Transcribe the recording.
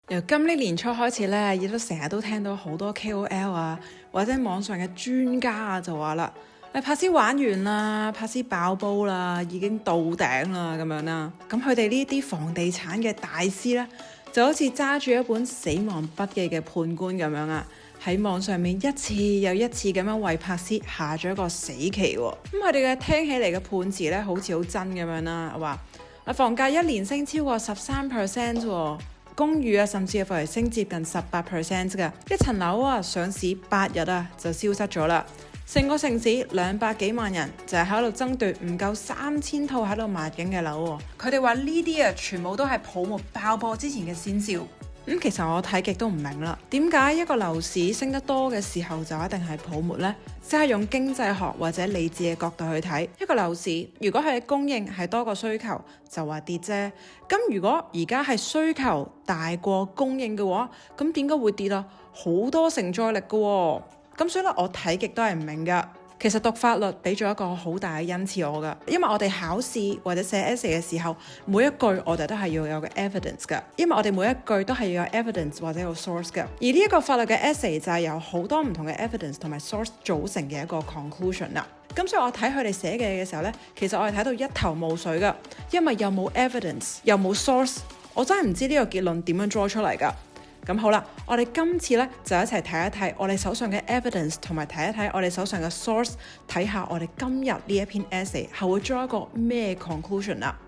由今年年初開始咧，亦都成日都聽到好多 KOL 啊，或者網上嘅專家啊就話啦，你柏斯玩完啦，柏斯爆煲啦，已經到頂啦咁樣啦。咁佢哋呢啲房地產嘅大師咧，就好似揸住一本死亡筆記嘅判官咁樣啊，喺網上面一次又一次咁樣為柏斯下咗一個死期喎。咁佢哋嘅聽起嚟嘅判詞咧，好似好真咁樣啦，話房價一年升超過13%喎。公寓啊，甚至係升接近18% 㗎。一層樓啊，上市8日啊就消失咗啦。成個城市200幾萬人就係喺度爭奪唔夠3000套喺度賣緊嘅樓喎。佢哋話呢啲啊，全部都係泡沫爆破之前嘅先兆。其實我睇極都唔明啦，點解一個樓市升得多嘅時候就一定係泡沫呢？即係用經濟學或者理智嘅角度去睇一個樓市，如果係供應係多過需求，就話跌啫。咁如果而家係需求大過供應嘅話，咁點解會跌啊？好多承載力嘅喎。咁所以咧，我睇極都係唔明噶。其實讀法律俾咗一個好大嘅恩賜我噶，因為我哋考試或者寫 essay 嘅時候，每一句我哋都係要有個 evidence 噶，因為我哋每一句都係要有 evidence 或者有 source 噶。而呢一個法律嘅 essay 就係由好多唔同嘅 evidence 同埋 source 組成嘅一個 conclusion 啦。咁所以我睇佢哋寫嘅嘢嘅時候呢，其實我係睇到一頭霧水噶，因為又冇 evidence 又冇 source， 我真係唔知呢個結論點樣 draw 出嚟噶。咁好啦，我哋今次咧就一齊睇一睇我哋手上嘅 evidence， 同埋睇一睇我哋手上嘅 source， 睇下我哋今日呢一篇 essay 係會做一個咩 conclusion 啦。